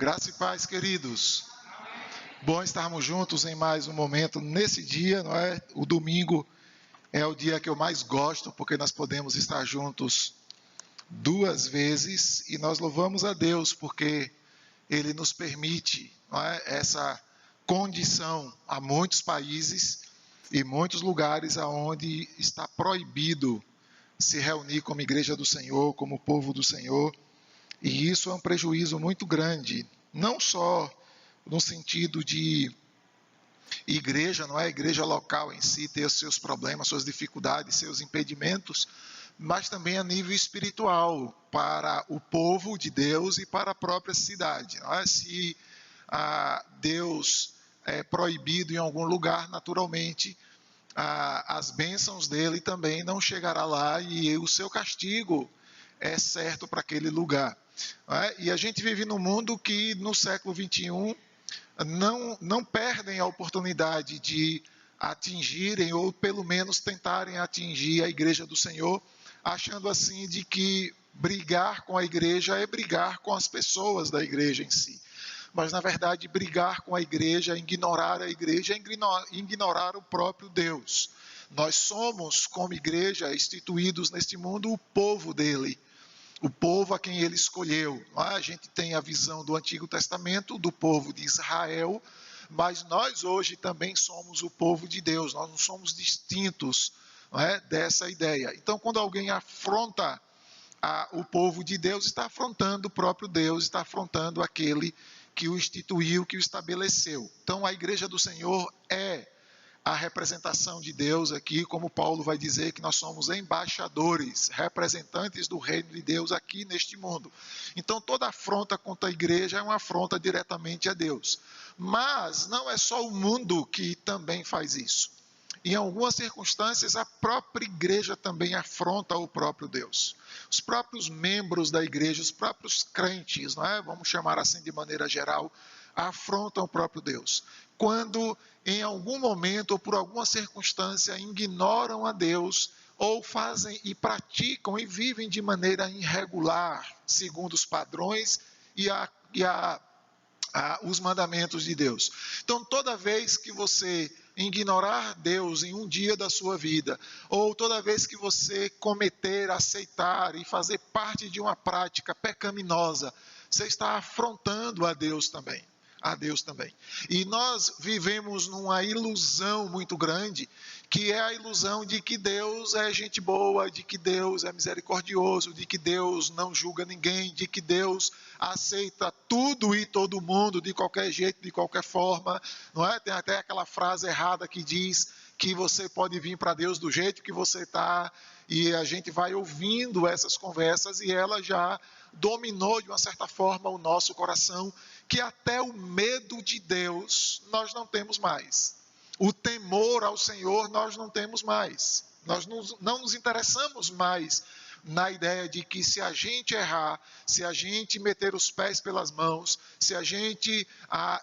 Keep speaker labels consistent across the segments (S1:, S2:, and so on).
S1: Graça e paz, queridos. Bom estarmos juntos em mais um momento nesse dia, não é? O domingo é o dia que eu mais gosto, porque nós podemos estar juntos duas vezes e nós louvamos a Deus porque Ele nos permite, não é? Essa condição. Há muitos países e muitos lugares onde está proibido se reunir como igreja do Senhor, como povo do Senhor. E isso é um prejuízo muito grande, não só no sentido de igreja, não é? A igreja local em si ter os seus problemas, suas dificuldades, seus impedimentos, mas também a nível espiritual, para o povo de Deus e para a própria cidade. Não é? Se Deus é proibido em algum lugar, naturalmente, as bênçãos dele também não chegará lá e o seu castigo é certo para aquele lugar. E a gente vive num mundo que no século XXI não perdem a oportunidade de atingirem ou pelo menos tentarem atingir a igreja do Senhor, achando assim de que brigar com a igreja é brigar com as pessoas da igreja em si. Mas na verdade brigar com a igreja, ignorar a igreja é ignorar o próprio Deus. Nós somos como igreja instituídos neste mundo o povo dele. O povo a quem ele escolheu. A gente tem a visão do Antigo Testamento, do povo de Israel, mas nós hoje também somos o povo de Deus, nós não somos distintos, não é, dessa ideia. Então, quando alguém afronta o povo de Deus, está afrontando o próprio Deus, está afrontando aquele que o instituiu, que o estabeleceu. Então, a igreja do Senhor é a representação de Deus aqui, como Paulo vai dizer que nós somos embaixadores, representantes do reino de Deus aqui neste mundo. Então toda afronta contra a igreja é uma afronta diretamente a Deus. Mas não é só o mundo que também faz isso. Em algumas circunstâncias a própria igreja também afronta o próprio Deus. Os próprios membros da igreja, os próprios crentes, não é? Vamos chamar assim de maneira geral, afrontam o próprio Deus. Quando em algum momento ou por alguma circunstância ignoram a Deus ou fazem e praticam e vivem de maneira irregular, segundo os padrões e os mandamentos de Deus. Então toda vez que você ignorar Deus em um dia da sua vida, ou toda vez que você cometer, aceitar e fazer parte de uma prática pecaminosa, você está afrontando a Deus também. E nós vivemos numa ilusão muito grande, que é a ilusão de que Deus é gente boa, de que Deus é misericordioso, de que Deus não julga ninguém, de que Deus aceita tudo e todo mundo de qualquer jeito, de qualquer forma, não é? Tem até aquela frase errada que diz que você pode vir para Deus do jeito que você está, e a gente vai ouvindo essas conversas e ela já dominou de uma certa forma o nosso coração, que até o medo de Deus nós não temos mais. O temor ao Senhor nós não temos mais. Nós não nos interessamos mais na ideia de que se a gente errar, se a gente meter os pés pelas mãos, se a gente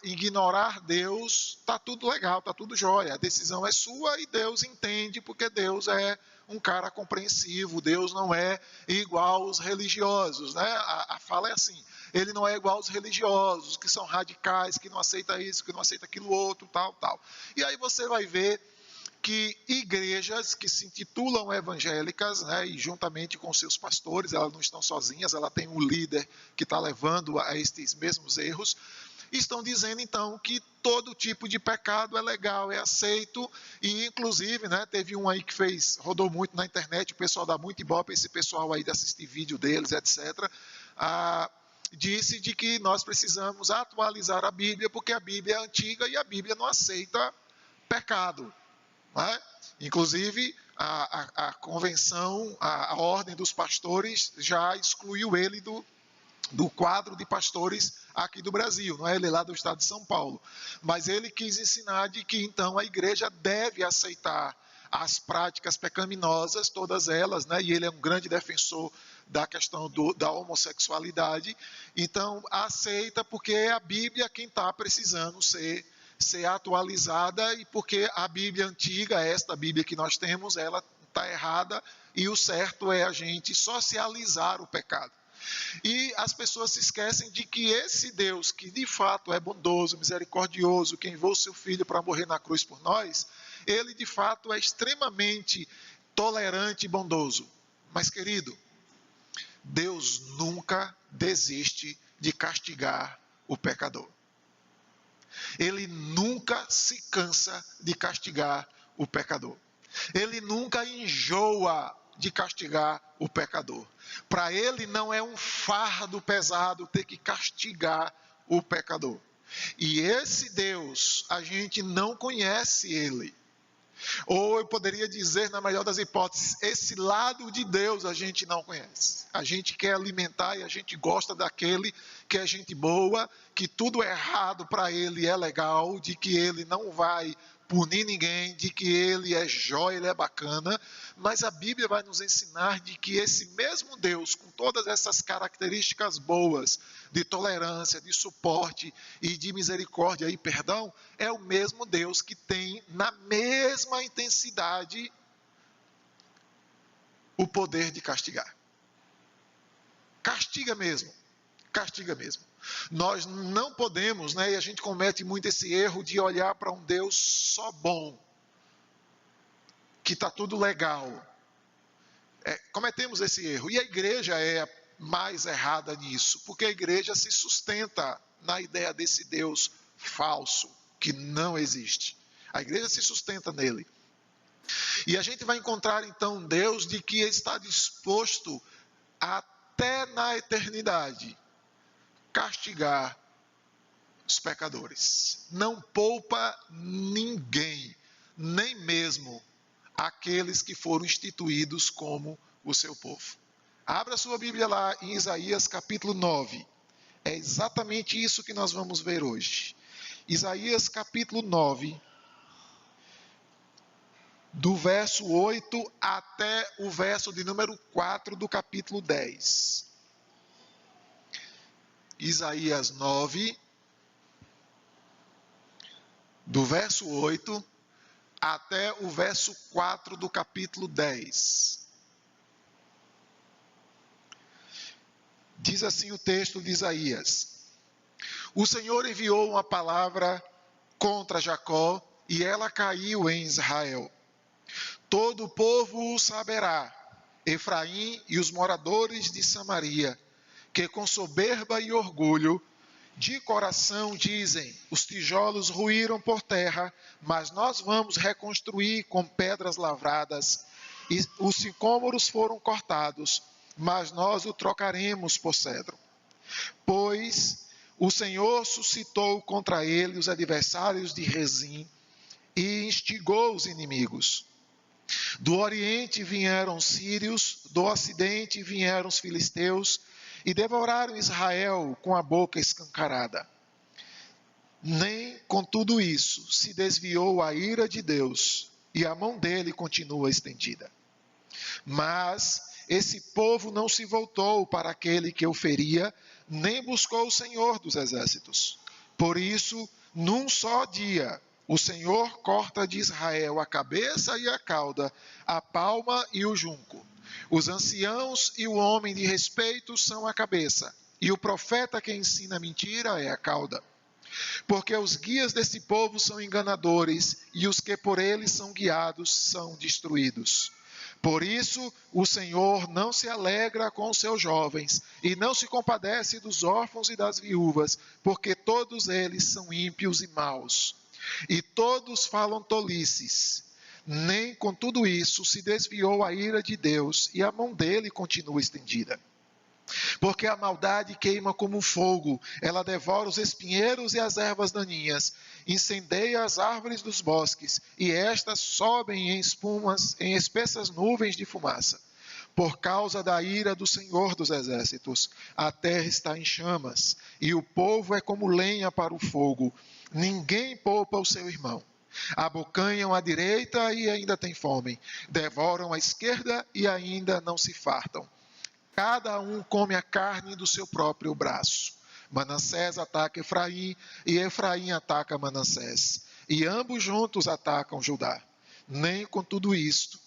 S1: ignorar Deus, está tudo legal, está tudo jóia. A decisão é sua e Deus entende, porque Deus é um cara compreensivo, Deus não é igual aos religiosos, né? A fala é assim, ele não é igual aos religiosos, que são radicais, que não aceita isso, que não aceita aquilo outro, tal. E aí você vai ver que igrejas que se intitulam evangélicas, né, e juntamente com seus pastores, elas não estão sozinhas, ela tem um líder que está levando a estes mesmos erros, estão dizendo então que todo tipo de pecado é legal, é aceito, e inclusive, né, teve um aí que rodou muito na internet, o pessoal dá muito ibope, esse pessoal aí de assistir vídeo deles, etc., disse de que nós precisamos atualizar a Bíblia, porque a Bíblia é antiga e a Bíblia não aceita pecado. Né? Inclusive, a convenção, a ordem dos pastores já excluiu ele do quadro de pastores aqui do Brasil, não é? Ele é lá do estado de São Paulo. Mas ele quis ensinar de que então a igreja deve aceitar as práticas pecaminosas, todas elas, né? E ele é um grande defensor da questão da homossexualidade. Então, aceita porque é a Bíblia quem está precisando ser atualizada, e porque a Bíblia antiga, esta Bíblia que nós temos, ela está errada, e o certo é a gente socializar o pecado. E as pessoas se esquecem de que esse Deus, que de fato é bondoso, misericordioso, que enviou seu Filho para morrer na cruz por nós, ele de fato é extremamente tolerante e bondoso. Mas, querido, Deus nunca desiste de castigar o pecador. Ele nunca se cansa de castigar o pecador. Ele nunca enjoa de castigar o pecador. Para ele não é um fardo pesado ter que castigar o pecador. E esse Deus, a gente não conhece ele. Ou eu poderia dizer, na melhor das hipóteses, esse lado de Deus a gente não conhece. A gente quer alimentar e a gente gosta daquele que é gente boa, que tudo errado para ele é legal, de que ele não vai punir ninguém, de que ele é jóia, ele é bacana. Mas a Bíblia vai nos ensinar de que esse mesmo Deus, com todas essas características boas, de tolerância, de suporte e de misericórdia e perdão, é o mesmo Deus que tem na mesma intensidade o poder de castigar. Castiga mesmo. Castiga mesmo. Nós não podemos, e a gente comete muito esse erro de olhar para um Deus só bom, que está tudo legal. Cometemos esse erro. E a igreja é a mais errada nisso, porque a igreja se sustenta na ideia desse Deus falso, que não existe. A igreja se sustenta nele. E a gente vai encontrar então um Deus de que está disposto até na eternidade castigar os pecadores. Não poupa ninguém, nem mesmo aqueles que foram instituídos como o seu povo. Abra sua Bíblia lá em Isaías capítulo 9. É exatamente isso que nós vamos ver hoje. Isaías capítulo 9, do verso 8 até o verso de número 4 do capítulo 10. Isaías 9, do verso 8 até o verso 4 do capítulo 10. Diz assim o texto de Isaías: O Senhor enviou uma palavra contra Jacó, e ela caiu em Israel. Todo o povo o saberá, Efraim e os moradores de Samaria, que com soberba e orgulho, de coração dizem: os tijolos ruíram por terra, mas nós vamos reconstruir com pedras lavradas, e os sicômoros foram cortados, mas nós o trocaremos por cedro. Pois o Senhor suscitou contra ele os adversários de Rezim e instigou os inimigos. Do oriente vieram os sírios, do ocidente vieram os filisteus, e devoraram Israel com a boca escancarada. Nem com tudo isso se desviou a ira de Deus, e a mão dele continua estendida. Mas esse povo não se voltou para aquele que o feria, nem buscou o Senhor dos exércitos. Por isso, num só dia, o Senhor corta de Israel a cabeça e a cauda, a palma e o junco. Os anciãos e o homem de respeito são a cabeça, e o profeta que ensina mentira é a cauda. Porque os guias desse povo são enganadores, e os que por eles são guiados são destruídos. Por isso, o Senhor não se alegra com os seus jovens, e não se compadece dos órfãos e das viúvas, porque todos eles são ímpios e maus. E todos falam tolices. Nem com tudo isso se desviou a ira de Deus, e a mão dele continua estendida. Porque a maldade queima como fogo, ela devora os espinheiros e as ervas daninhas, incendeia as árvores dos bosques, e estas sobem em espumas, em espessas nuvens de fumaça. Por causa da ira do Senhor dos exércitos, a terra está em chamas, e o povo é como lenha para o fogo. Ninguém poupa o seu irmão. Abocanham à direita e ainda têm fome. Devoram à esquerda e ainda não se fartam. Cada um come a carne do seu próprio braço. Manassés ataca Efraim e Efraim ataca Manassés. E ambos juntos atacam Judá. Nem com tudo isto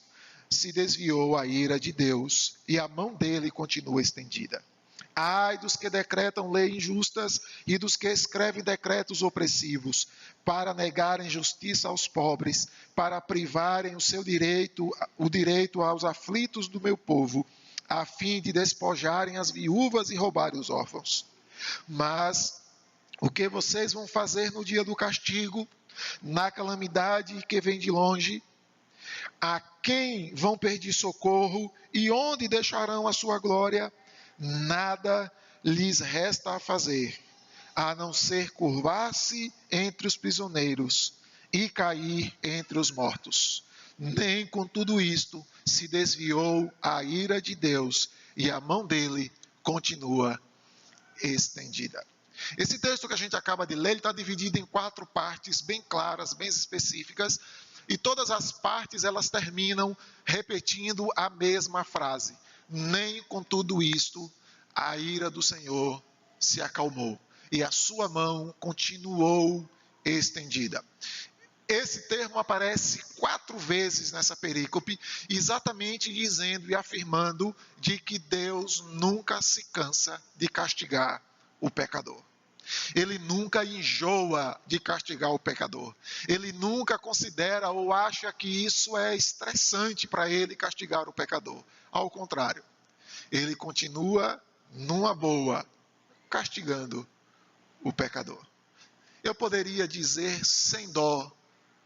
S1: se desviou a ira de Deus, e a mão dele continua estendida. Ai dos que decretam leis injustas e dos que escrevem decretos opressivos, para negarem justiça aos pobres, para privarem o direito aos aflitos do meu povo, a fim de despojarem as viúvas e roubarem os órfãos. Mas o que vocês vão fazer no dia do castigo, na calamidade que vem de longe? A quem vão pedir socorro e onde deixarão a sua glória? Nada lhes resta a fazer, a não ser curvar-se entre os prisioneiros e cair entre os mortos. Nem com tudo isto se desviou a ira de Deus, e a mão dele continua estendida. Esse texto que a gente acaba de ler, ele está dividido em 4 partes bem claras, bem específicas, e todas as partes elas terminam repetindo a mesma frase. Nem com tudo isto a ira do Senhor se acalmou, e a sua mão continuou estendida. Esse termo aparece 4 vezes nessa perícope, exatamente dizendo e afirmando de que Deus nunca se cansa de castigar o pecador. Ele nunca enjoa de castigar o pecador. Ele nunca considera ou acha que isso é estressante para ele castigar o pecador. Ao contrário, ele continua numa boa, castigando o pecador. Eu poderia dizer sem dó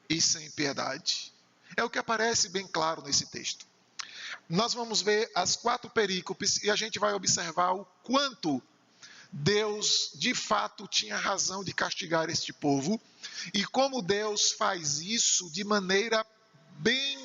S1: e sem piedade. É o que aparece bem claro nesse texto. Nós vamos ver as 4 perícopes e a gente vai observar o quanto Deus, de fato, tinha razão de castigar este povo, e como Deus faz isso de maneira bem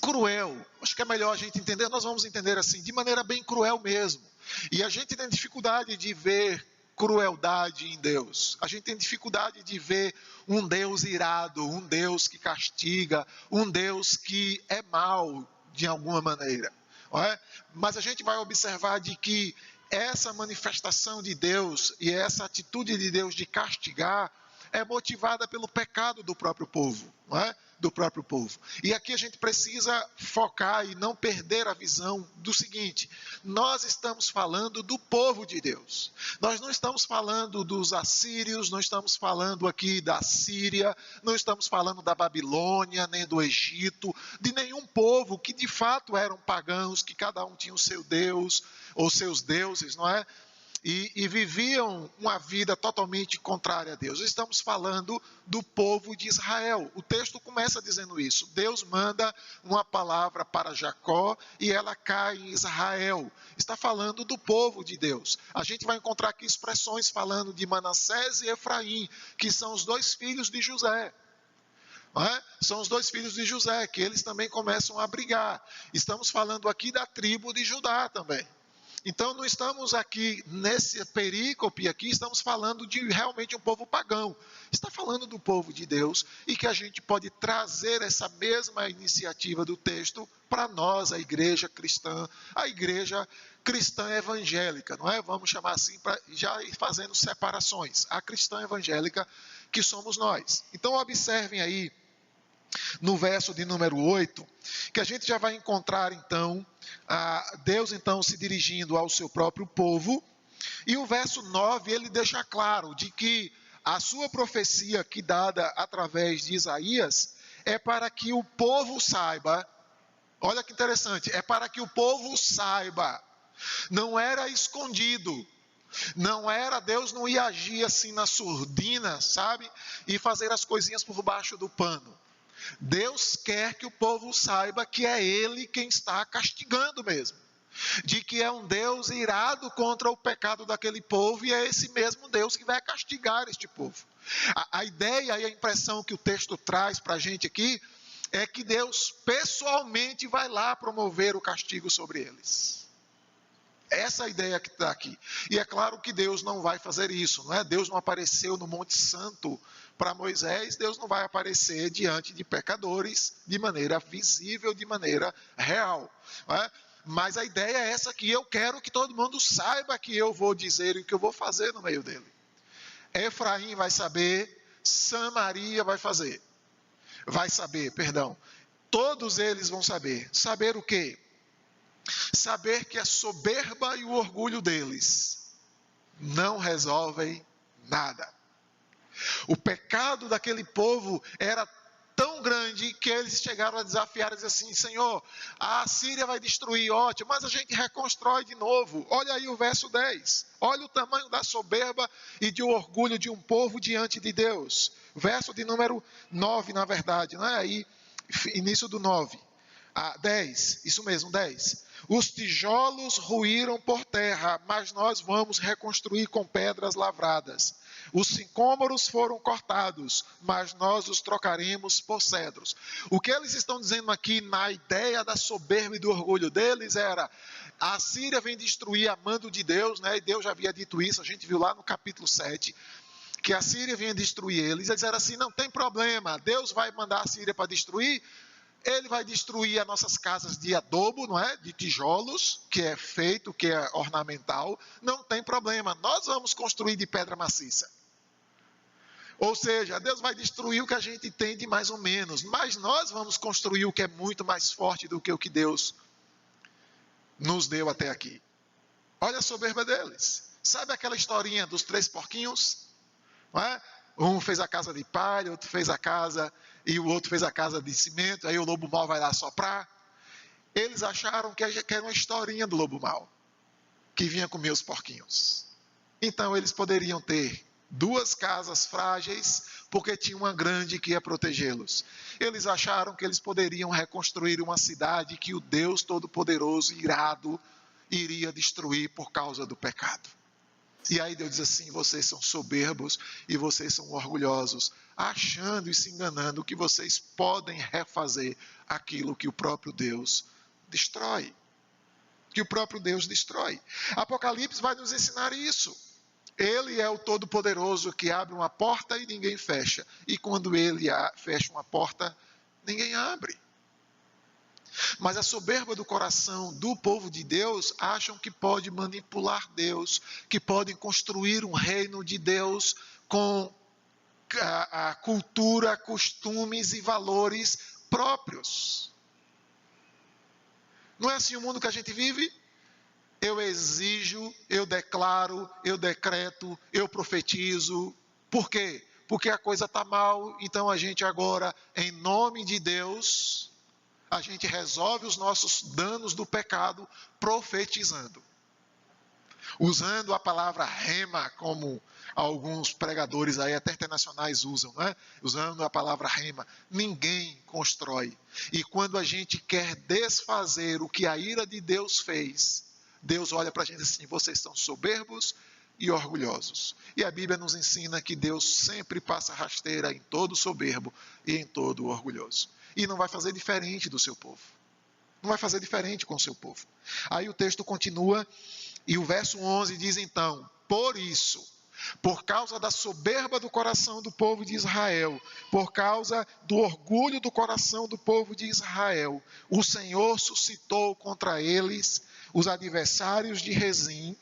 S1: cruel. Acho que é melhor a gente entender, nós vamos entender assim, de maneira bem cruel mesmo. E a gente tem dificuldade de ver crueldade em Deus. A gente tem dificuldade de ver um Deus irado, um Deus que castiga, um Deus que é mau de alguma maneira. Não é? Mas a gente vai observar de que essa manifestação de Deus e essa atitude de Deus de castigar é motivada pelo pecado do próprio povo, não é? Do próprio povo. E aqui a gente precisa focar e não perder a visão do seguinte: nós estamos falando do povo de Deus. Nós não estamos falando dos assírios, não estamos falando aqui da Síria, não estamos falando da Babilônia, nem do Egito, de nenhum povo que de fato eram pagãos, que cada um tinha o seu Deus, ou seus deuses, não é? E viviam uma vida totalmente contrária a Deus. Estamos falando do povo de Israel. O texto começa dizendo isso. Deus manda uma palavra para Jacó e ela cai em Israel. Está falando do povo de Deus. A gente vai encontrar aqui expressões falando de Manassés e Efraim, que são os 2 filhos de José. Não é? São os 2 filhos de José, que eles também começam a brigar. Estamos falando aqui da tribo de Judá também. Então, não estamos aqui, nesse perícope aqui, estamos falando de realmente um povo pagão. Está falando do povo de Deus e que a gente pode trazer essa mesma iniciativa do texto para nós, a igreja cristã evangélica, não é? Vamos chamar assim, para já ir fazendo separações. A cristã evangélica que somos nós. Então, observem aí, no verso de número 8, que a gente já vai encontrar então, Deus então se dirigindo ao seu próprio povo, e o verso 9 ele deixa claro de que a sua profecia que dada através de Isaías é para que o povo saiba, olha que interessante, é para que o povo saiba, não era escondido, não era, Deus não ia agir assim na surdina, sabe, e fazer as coisinhas por baixo do pano. Deus quer que o povo saiba que é Ele quem está castigando mesmo. De que é um Deus irado contra o pecado daquele povo e é esse mesmo Deus que vai castigar este povo. A ideia e a impressão que o texto traz para a gente aqui é que Deus pessoalmente vai lá promover o castigo sobre eles. Essa é a ideia que está aqui. E é claro que Deus não vai fazer isso, não é? Deus não apareceu no Monte Santo para Moisés, Deus não vai aparecer diante de pecadores de maneira visível, de maneira real, não é? Mas a ideia é essa aqui, eu quero que todo mundo saiba que eu vou dizer e que eu vou fazer no meio dele. Efraim vai saber, Samaria vai saber, todos eles vão saber. Saber o quê? saber que a soberba e o orgulho deles não resolvem nada. O pecado daquele povo era tão grande que eles chegaram a desafiar e dizer assim: Senhor, a Síria vai destruir, ótimo, mas a gente reconstrói de novo. Olha aí o verso 10. Olha o tamanho da soberba e de orgulho de um povo diante de Deus. Verso de número 9, na verdade, não é? Aí, início do 9. 10, isso mesmo, 10. Os tijolos ruíram por terra, mas nós vamos reconstruir com pedras lavradas. Os sicômoros foram cortados, mas nós os trocaremos por cedros. O que eles estão dizendo aqui na ideia da soberba e do orgulho deles era: a Síria vem destruir a mando de Deus, né? E Deus já havia dito isso, a gente viu lá no capítulo 7, que a Síria vinha destruir eles. Eles disseram assim: não tem problema, Deus vai mandar a Síria para destruir. Ele vai destruir as nossas casas de adobo, não é? De tijolos, que é feito, que é ornamental. Não tem problema, nós vamos construir de pedra maciça. Ou seja, Deus vai destruir o que a gente tem de mais ou menos, mas nós vamos construir o que é muito mais forte do que o que Deus nos deu até aqui. Olha a soberba deles. Sabe aquela historinha dos 3 porquinhos? Não é? Um fez a casa de palha, outro fez a casa, e o outro fez a casa de cimento, aí o lobo mau vai lá soprar. Eles acharam que era uma historinha do lobo mau, que vinha comer os porquinhos. Então eles poderiam ter 2 casas frágeis, porque tinha uma grande que ia protegê-los. Eles acharam que eles poderiam reconstruir uma cidade que o Deus Todo-Poderoso, irado, iria destruir por causa do pecado. E aí Deus diz assim: vocês são soberbos e vocês são orgulhosos, achando e se enganando que vocês podem refazer aquilo que o próprio Deus destrói. Que o próprio Deus destrói. Apocalipse vai nos ensinar isso. Ele é o Todo-Poderoso que abre uma porta e ninguém fecha. E quando ele fecha uma porta, ninguém abre. Mas a soberba do coração do povo de Deus acham que pode manipular Deus, que podem construir um reino de Deus com a cultura, costumes e valores próprios. Não é assim o mundo que a gente vive? Eu exijo, eu declaro, eu decreto, eu profetizo. Por quê? Porque a coisa está mal, então a gente agora, em nome de Deus, a gente resolve os nossos danos do pecado profetizando. Usando a palavra rema, como alguns pregadores aí até internacionais usam, né? Usando a palavra rema. Ninguém constrói. E quando a gente quer desfazer o que a ira de Deus fez, Deus olha para a gente assim: vocês são soberbos e orgulhosos. E a Bíblia nos ensina que Deus sempre passa rasteira em todo soberbo e em todo orgulhoso. E não vai fazer diferente do seu povo. Não vai fazer diferente com o seu povo. Aí o texto continua, e o verso 11 diz então: por isso, por causa da soberba do coração do povo de Israel, por causa do orgulho do coração do povo de Israel, o Senhor suscitou contra eles os adversários de Rezim,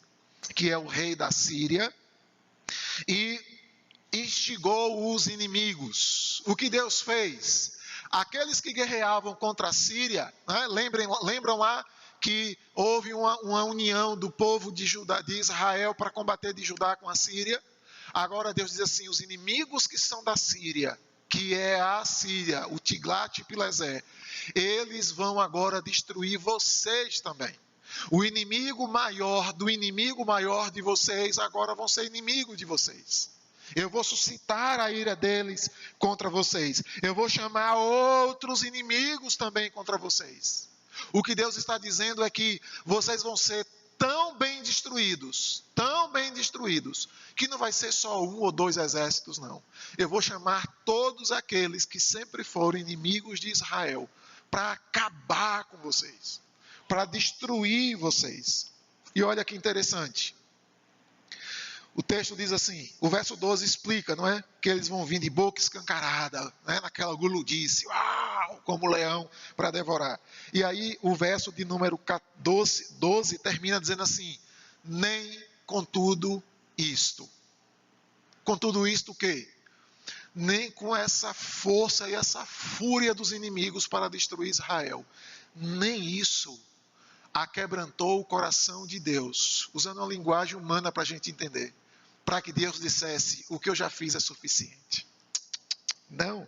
S1: que é o rei da Síria, e instigou os inimigos. O que Deus fez? Aqueles que guerreavam contra a Síria, né, lembram lá que houve uma união do povo de Israel para combater de Judá com a Síria. Agora Deus diz assim: os inimigos que são da Síria, que é a Síria, o Tiglat-Pileser, eles vão agora destruir vocês também. O inimigo maior do inimigo maior de vocês agora vão ser inimigo de vocês. Eu vou suscitar a ira deles contra vocês. Eu vou chamar outros inimigos também contra vocês. O que Deus está dizendo é que vocês vão ser tão bem destruídos, que não vai ser só 1 ou 2 exércitos, não. Eu vou chamar todos aqueles que sempre foram inimigos de Israel para acabar com vocês, para destruir vocês. E olha que interessante. O texto diz assim, o verso 12 explica, não é? Que eles vão vir de boca escancarada, né? Naquela guludice, uau, como leão para devorar. E aí o verso de número 12 termina dizendo assim: nem com tudo isto. Com tudo isto o quê? Nem com essa força e essa fúria dos inimigos para destruir Israel. Nem isso aquebrantou o coração de Deus, usando uma linguagem humana para a gente entender, para que Deus dissesse: o que eu já fiz é suficiente. Não.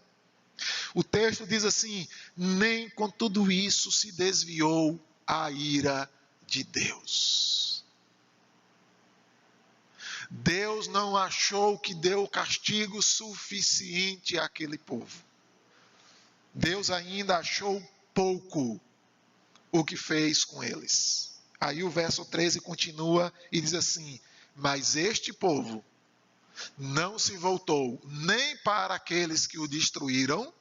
S1: O texto diz assim: nem com tudo isso se desviou a ira de Deus. Deus não achou que deu castigo suficiente àquele povo. Deus ainda achou pouco o que fez com eles. Aí o verso 13 continua e diz assim: mas este povo não se voltou nem para aqueles que o destruíram,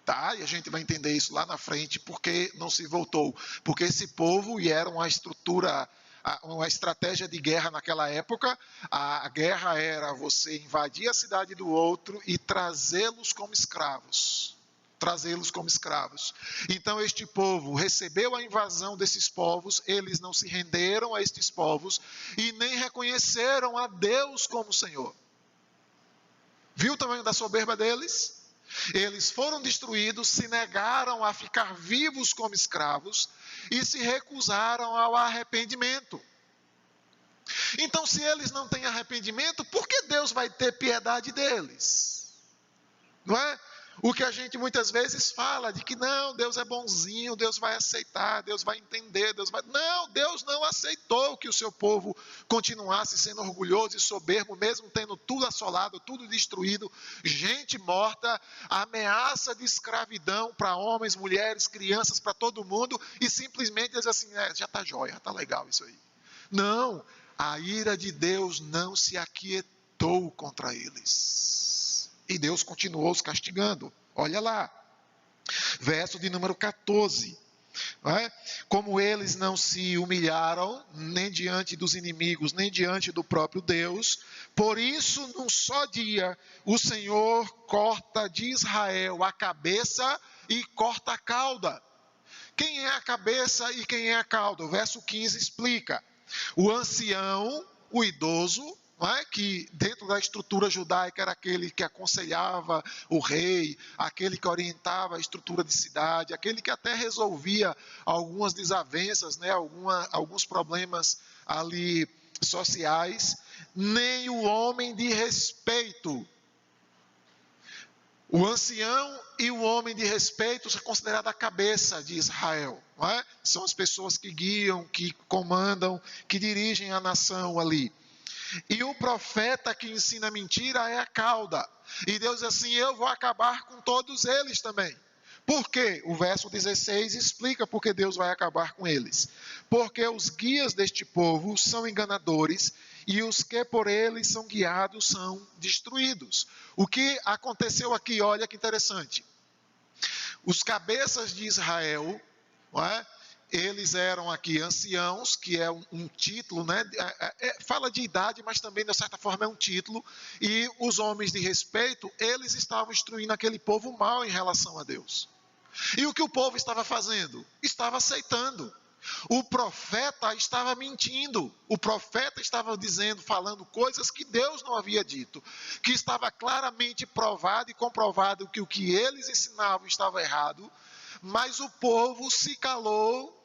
S1: tá? E a gente vai entender isso lá na frente, porque não se voltou. Porque esse povo, e era uma estratégia de guerra naquela época, a guerra era você invadir a cidade do outro e trazê-los como escravos. Então este povo recebeu a invasão desses povos, eles não se renderam a estes povos e nem reconheceram a Deus como Senhor. Viu o tamanho da soberba deles? Eles foram destruídos, se negaram a ficar vivos como escravos e se recusaram ao arrependimento. Então, se eles não têm arrependimento, por que Deus vai ter piedade deles? Não é? O que a gente muitas vezes fala de que não, Deus é bonzinho, Deus vai aceitar, Deus vai entender, Não, Deus não aceitou que o seu povo continuasse sendo orgulhoso e soberbo, mesmo tendo tudo assolado, tudo destruído, gente morta, ameaça de escravidão para homens, mulheres, crianças, para todo mundo, e simplesmente diz assim: já está jóia, já está legal isso aí. Não, a ira de Deus não se aquietou contra eles. E Deus continuou os castigando. Olha lá, verso de número 14. Não é? Como eles não se humilharam, nem diante dos inimigos, nem diante do próprio Deus, por isso, num só dia, o Senhor corta de Israel a cabeça e corta a cauda. Quem é a cabeça e quem é a cauda? O verso 15 explica. O ancião, o idoso, não é? Que dentro da estrutura judaica era aquele que aconselhava o rei, aquele que orientava a estrutura de cidade, aquele que até resolvia algumas desavenças, né? Alguns problemas ali sociais, nem o homem de respeito. O ancião e o homem de respeito são considerados a cabeça de Israel. Não é? São as pessoas que guiam, que comandam, que dirigem a nação ali. E o profeta que ensina mentira é a cauda. E Deus diz assim: eu vou acabar com todos eles também. Por quê? O verso 16 explica por que Deus vai acabar com eles. Porque os guias deste povo são enganadores e os que por eles são guiados são destruídos. O que aconteceu aqui, olha que interessante. Os cabeças de Israel, não é? Eles eram aqui anciãos, que é um título, né? Fala de idade, mas também de certa forma é um título. E os homens de respeito, eles estavam instruindo aquele povo mal em relação a Deus. E o que o povo estava fazendo? Estava aceitando. O profeta estava mentindo. O profeta estava dizendo, falando coisas que Deus não havia dito. Que estava claramente provado e comprovado que o que eles ensinavam estava errado. Mas o povo se calou.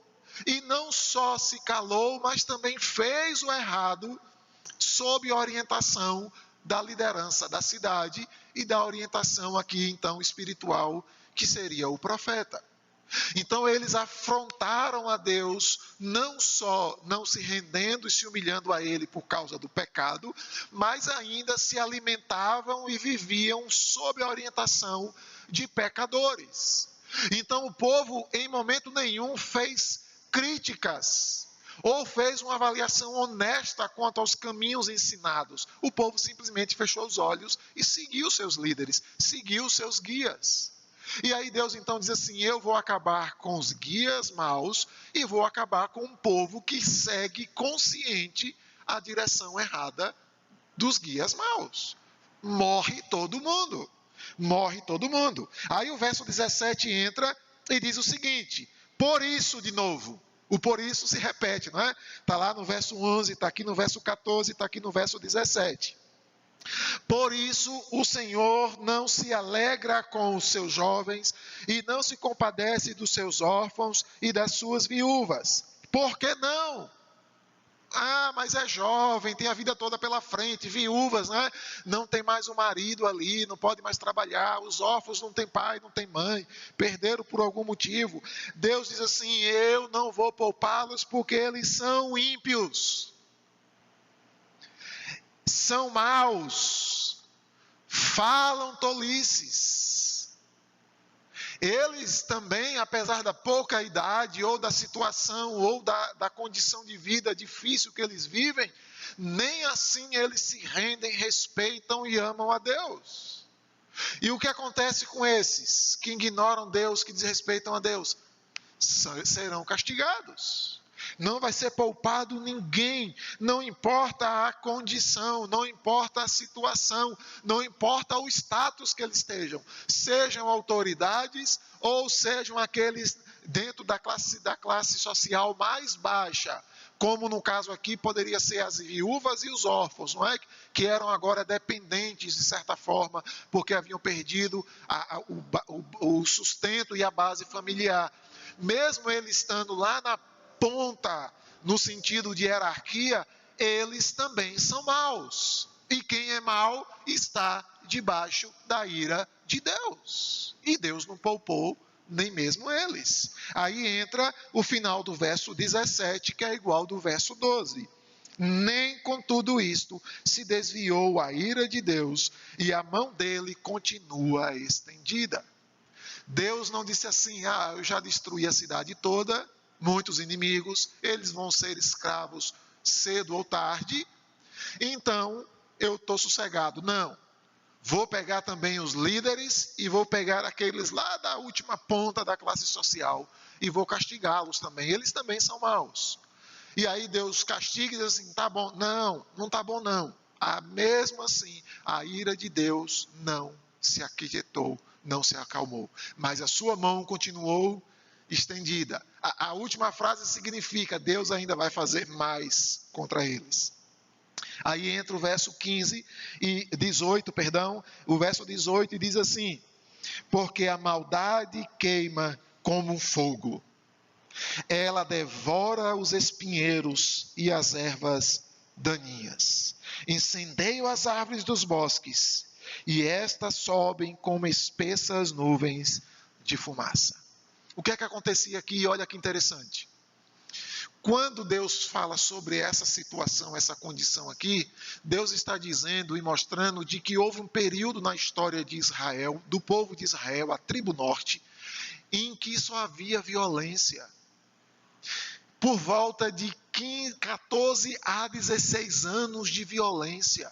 S1: E não só se calou, mas também fez o errado sob orientação da liderança da cidade e da orientação aqui então espiritual, que seria o profeta. Então eles afrontaram a Deus, não só não se rendendo e se humilhando a Ele por causa do pecado, mas ainda se alimentavam e viviam sob a orientação de pecadores. Então o povo em momento nenhum fez críticas, ou fez uma avaliação honesta quanto aos caminhos ensinados. O povo simplesmente fechou os olhos e seguiu seus líderes, seguiu seus guias. E aí Deus então diz assim: eu vou acabar com os guias maus e vou acabar com um povo que segue consciente a direção errada dos guias maus. Morre todo mundo. Morre todo mundo. Aí o verso 17 entra e diz o seguinte: por isso, de novo, o por isso se repete, não é? Está lá no verso 11, está aqui no verso 14, está aqui no verso 17. Por isso, o Senhor não se alegra com os seus jovens e não se compadece dos seus órfãos e das suas viúvas. Por que não? Ah, mas é jovem, tem a vida toda pela frente, viúvas, né? Não tem mais um marido ali, não pode mais trabalhar, os órfãos não têm pai, não têm mãe, perderam por algum motivo. Deus diz assim: eu não vou poupá-los porque eles são ímpios, são maus, falam tolices. Eles também, apesar da pouca idade, ou da situação, ou da condição de vida difícil que eles vivem, nem assim eles se rendem, respeitam e amam a Deus. E o que acontece com esses que ignoram Deus, que desrespeitam a Deus? Serão castigados. Não vai ser poupado ninguém, não importa a condição, não importa a situação, não importa o status que eles estejam, sejam autoridades ou sejam aqueles dentro da classe social mais baixa, como no caso aqui poderia ser as viúvas e os órfãos, não é? Que eram agora dependentes de certa forma, porque haviam perdido o sustento e a base familiar. Mesmo eles estando lá na ponta, no sentido de hierarquia, eles também são maus. E quem é mau está debaixo da ira de Deus. E Deus não poupou nem mesmo eles. Aí entra o final do verso 17, que é igual do verso 12. Nem com tudo isto se desviou a ira de Deus, e a mão dele continua estendida. Deus não disse assim: eu já destruí a cidade toda, muitos inimigos, eles vão ser escravos cedo ou tarde, então eu estou sossegado. Não, vou pegar também os líderes e vou pegar aqueles lá da última ponta da classe social e vou castigá-los também, eles também são maus. E aí Deus castiga e diz assim: tá bom. Não, não tá bom não. Mesmo assim, a ira de Deus não se aquietou, não se acalmou, mas a sua mão continuou estendida. A última frase significa: Deus ainda vai fazer mais contra eles. Aí entra o verso 15 e 18, perdão, o verso 18 diz assim: porque a maldade queima como um fogo, ela devora os espinheiros e as ervas daninhas, incendeia as árvores dos bosques, e estas sobem como espessas nuvens de fumaça. O que é que acontecia aqui? Olha que interessante. Quando Deus fala sobre essa situação, essa condição aqui, Deus está dizendo e mostrando de que houve um período na história de Israel, do povo de Israel, a tribo norte, em que só havia violência. Por volta de 14 a 16 anos de violência.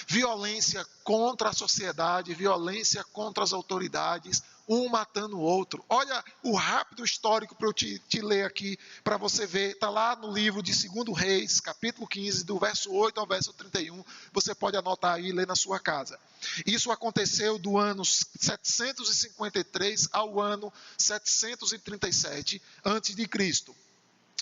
S1: Violência contra a sociedade, violência contra as autoridades, um matando o outro. Olha o rápido histórico para eu te ler aqui, para você ver. Está lá no livro de 2 Reis, capítulo 15, do verso 8 ao verso 31. Você pode anotar aí e ler na sua casa. Isso aconteceu do ano 753 ao ano 737 a.C.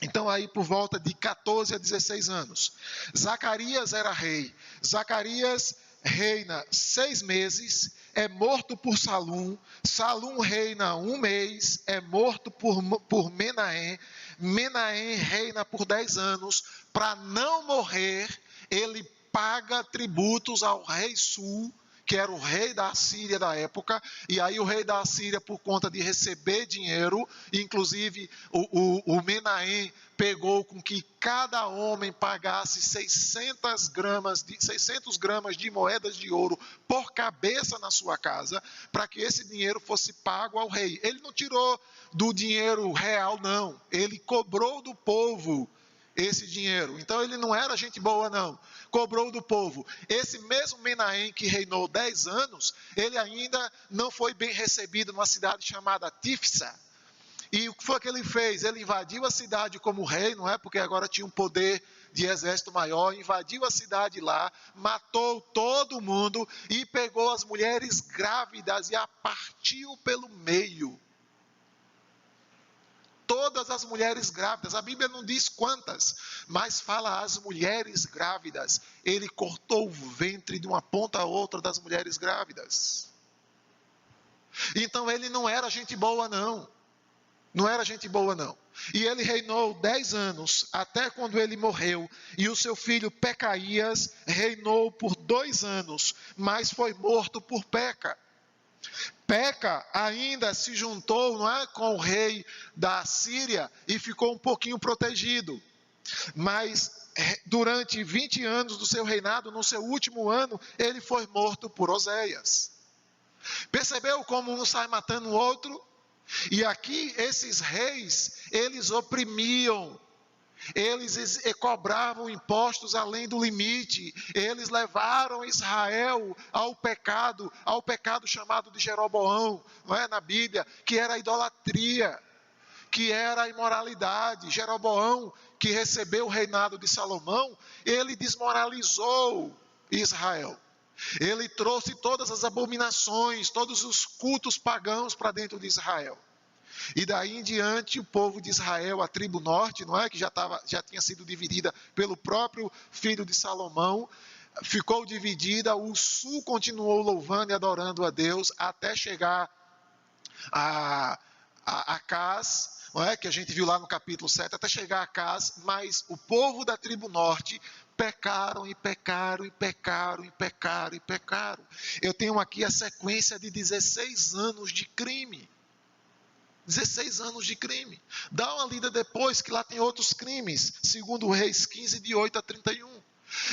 S1: Então aí por volta de 14 a 16 anos. Zacarias era rei. Zacarias reina 6 meses, é morto por Salum. Salum reina 1 mês, é morto por Menahem. Menahem reina por 10 anos. Para não morrer, ele paga tributos ao rei Sul, que era o rei da Assíria da época. E aí o rei da Assíria, por conta de receber dinheiro, inclusive o Menahem pegou com que cada homem pagasse 600 gramas de moedas de ouro por cabeça na sua casa, para que esse dinheiro fosse pago ao rei. Ele não tirou do dinheiro real, não. Ele cobrou do povo esse dinheiro. Então ele não era gente boa, não. Cobrou do povo. Esse mesmo Menahem que reinou 10 anos, ele ainda não foi bem recebido numa cidade chamada Tifsa. E o que foi que ele fez? Ele invadiu a cidade como rei, não é? Porque agora tinha um poder de exército maior, invadiu a cidade lá, matou todo mundo e pegou as mulheres grávidas e a partiu pelo meio. todas as mulheres grávidas. A Bíblia não diz quantas, mas fala as mulheres grávidas. Ele cortou o ventre de uma ponta a outra das mulheres grávidas. Então ele não era gente boa, não. Não era gente boa, não. E ele reinou 10 anos, até quando ele morreu. E o seu filho Pecaías reinou por 2 anos, mas foi morto por Peca. Peca ainda se juntou, não é, com o rei da Síria e ficou um pouquinho protegido. Mas durante 20 anos do seu reinado, no seu último ano, ele foi morto por Oséias. Percebeu como um sai matando o outro? E aqui esses reis, eles oprimiam, eles cobravam impostos além do limite, eles levaram Israel ao pecado chamado de Jeroboão, não é, na Bíblia, que era a idolatria, que era a imoralidade. Jeroboão, que recebeu o reinado de Salomão, ele desmoralizou Israel. Ele trouxe todas as abominações, todos os cultos pagãos para dentro de Israel. E daí em diante o povo de Israel, a tribo norte, não é, que já tinha sido dividida pelo próprio filho de Salomão, ficou dividida. O sul continuou louvando e adorando a Deus até chegar a Acaz, não é, que a gente viu lá no capítulo 7, até chegar a Acaz. Mas o povo da tribo norte pecaram e pecaram e pecaram e pecaram e pecaram. Eu tenho aqui a sequência de 16 anos de crime. 16 anos de crime. Dá uma lida depois que lá tem outros crimes. Segundo Reis 15, de 8 a 31.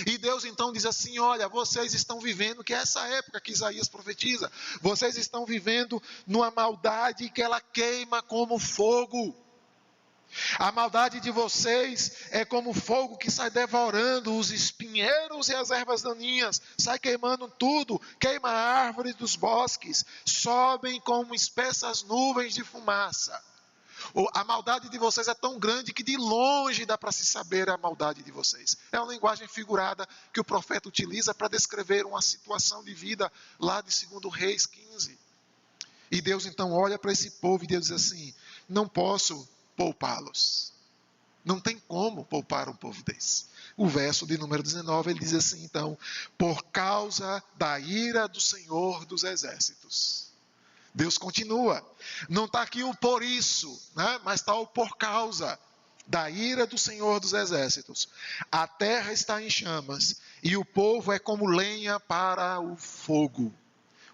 S1: E Deus então diz assim: olha, vocês estão vivendo, que é essa época que Isaías profetiza, vocês estão vivendo numa maldade que ela queima como fogo. A maldade de vocês é como fogo que sai devorando os espinheiros e as ervas daninhas, sai queimando tudo, queima árvores dos bosques, sobem como espessas nuvens de fumaça. A maldade de vocês é tão grande que de longe dá para se saber a maldade de vocês. É uma linguagem figurada que o profeta utiliza para descrever uma situação de vida lá de 2 Reis 15. E Deus então olha para esse povo e Deus diz assim: não posso poupá-los. Não tem como poupar um povo desse. O verso de número 19, ele diz assim então: por causa da ira do Senhor dos Exércitos. Deus continua. Não está aqui o por isso, né? Mas está o por causa da ira do Senhor dos Exércitos. A terra está em chamas e o povo é como lenha para o fogo.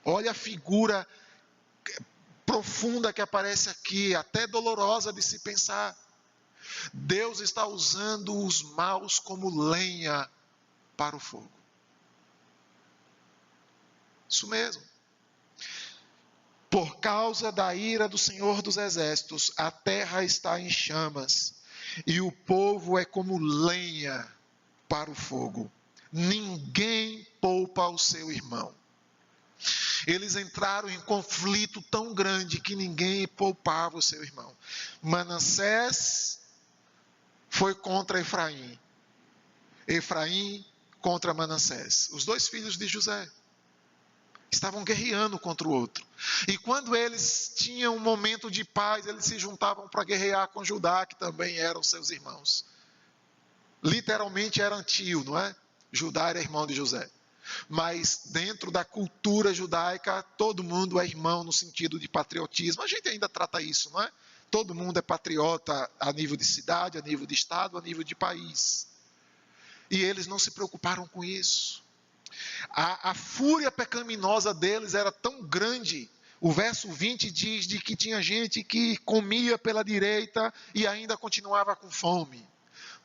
S1: Olha a figura profunda que aparece aqui, até dolorosa de se pensar. Deus está usando os maus como lenha para o fogo. Isso mesmo. Por causa da ira do Senhor dos Exércitos, a terra está em chamas, e o povo é como lenha para o fogo. Ninguém poupa o seu irmão. Eles entraram em conflito tão grande que ninguém poupava o seu irmão. Manassés foi contra Efraim. Efraim contra Manassés. Os 2 filhos de José estavam guerreando contra o outro. E quando eles tinham um momento de paz, eles se juntavam para guerrear com Judá, que também eram seus irmãos. Literalmente eram tio, não é? Judá era irmão de José. Mas dentro da cultura judaica, todo mundo é irmão no sentido de patriotismo. A gente ainda trata isso, não é? Todo mundo é patriota a nível de cidade, a nível de estado, a nível de país. E eles não se preocuparam com isso. A fúria pecaminosa deles era tão grande. O verso 20 diz de que tinha gente que comia pela direita e ainda continuava com fome.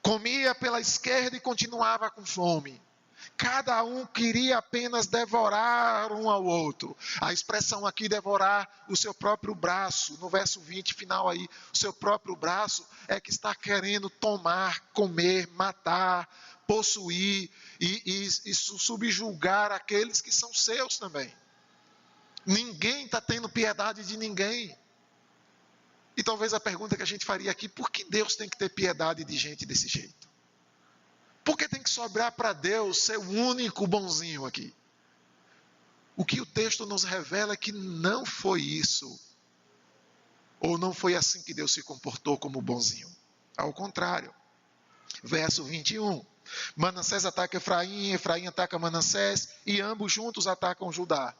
S1: Comia pela esquerda e continuava com fome. Cada um queria apenas devorar um ao outro. A expressão aqui, devorar o seu próprio braço, no verso 20 final aí, o seu próprio braço é que está querendo tomar, comer, matar, possuir e subjugar aqueles que são seus também. Ninguém está tendo piedade de ninguém. E talvez a pergunta que a gente faria aqui: por que Deus tem que ter piedade de gente desse jeito? Por que tem que sobrar para Deus ser o único bonzinho aqui? O que o texto nos revela é que não foi isso. Ou não foi assim que Deus se comportou como bonzinho? Ao contrário. Verso 21. Manassés ataca Efraim, Efraim ataca Manassés, e ambos juntos atacam Judá.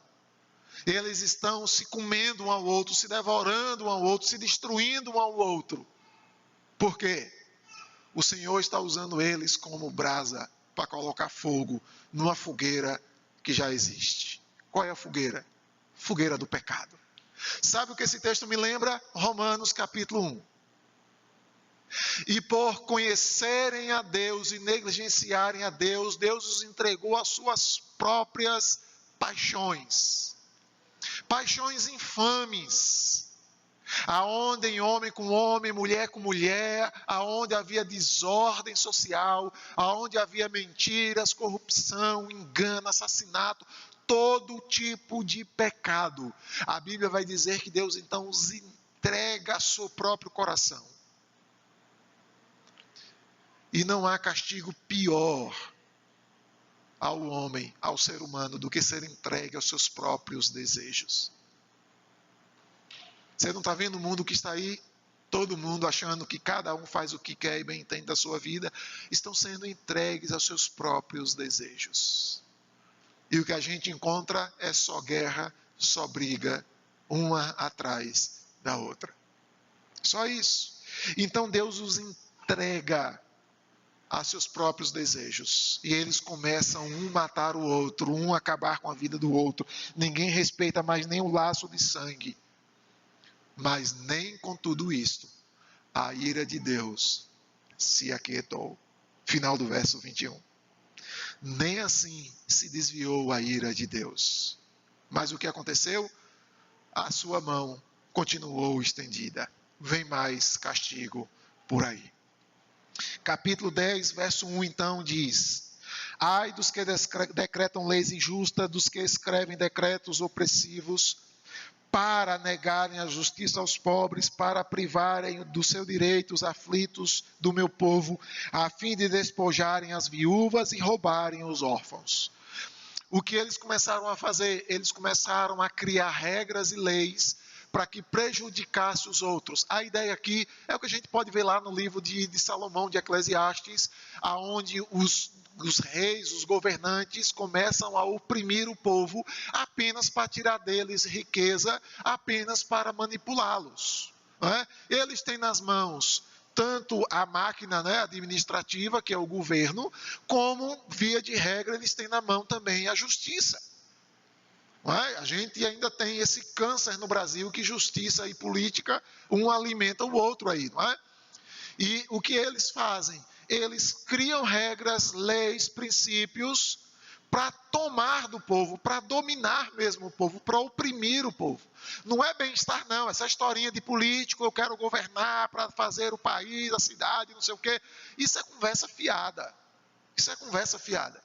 S1: Eles estão se comendo um ao outro, se devorando um ao outro, se destruindo um ao outro. Por quê? O Senhor está usando eles como brasa para colocar fogo numa fogueira que já existe. Qual é a fogueira? Fogueira do pecado. Sabe o que esse texto me lembra? Romanos capítulo 1. E por conhecerem a Deus e negligenciarem a Deus, Deus os entregou às suas próprias paixões. Paixões infames. Aonde homem com homem, mulher com mulher, aonde havia desordem social, aonde havia mentiras, corrupção, engano, assassinato, todo tipo de pecado. A Bíblia vai dizer que Deus então os entrega ao seu próprio coração. E não há castigo pior ao homem, ao ser humano, do que ser entregue aos seus próprios desejos. Você não está vendo o mundo que está aí? Todo mundo achando que cada um faz o que quer e bem entende da sua vida. Estão sendo entregues aos seus próprios desejos. E o que a gente encontra é só guerra, só briga, uma atrás da outra. Só isso. Então Deus os entrega a seus próprios desejos. E eles começam um matar o outro, um acabar com a vida do outro. Ninguém respeita mais nem o laço de sangue. Mas nem com tudo isto, a ira de Deus se aquietou. Final do verso 21. Nem assim se desviou a ira de Deus. Mas o que aconteceu? A sua mão continuou estendida. Vem mais castigo por aí. Capítulo 10, verso 1, então, diz: ai dos que decretam leis injustas, dos que escrevem decretos opressivos, para negarem a justiça aos pobres, para privarem do seu direito os aflitos do meu povo, a fim de despojarem as viúvas e roubarem os órfãos. O que eles começaram a fazer? Eles começaram a criar regras e leis para que prejudicasse os outros. A ideia aqui é o que a gente pode ver lá no livro de Salomão, de Eclesiastes, aonde os reis, os governantes começam a oprimir o povo apenas para tirar deles riqueza, apenas para manipulá-los. Eles têm nas mãos tanto a máquina administrativa, que é o governo, como, via de regra, eles têm na mão também a justiça. A gente ainda tem esse câncer no Brasil, que justiça e política, um alimenta o outro aí, não é? E o que eles fazem? Eles criam regras, leis, princípios para tomar do povo, para dominar mesmo o povo, para oprimir o povo. Não é bem-estar não, essa historinha de político, eu quero governar para fazer o país, a cidade, não sei o quê. Isso é conversa fiada. Isso é conversa fiada.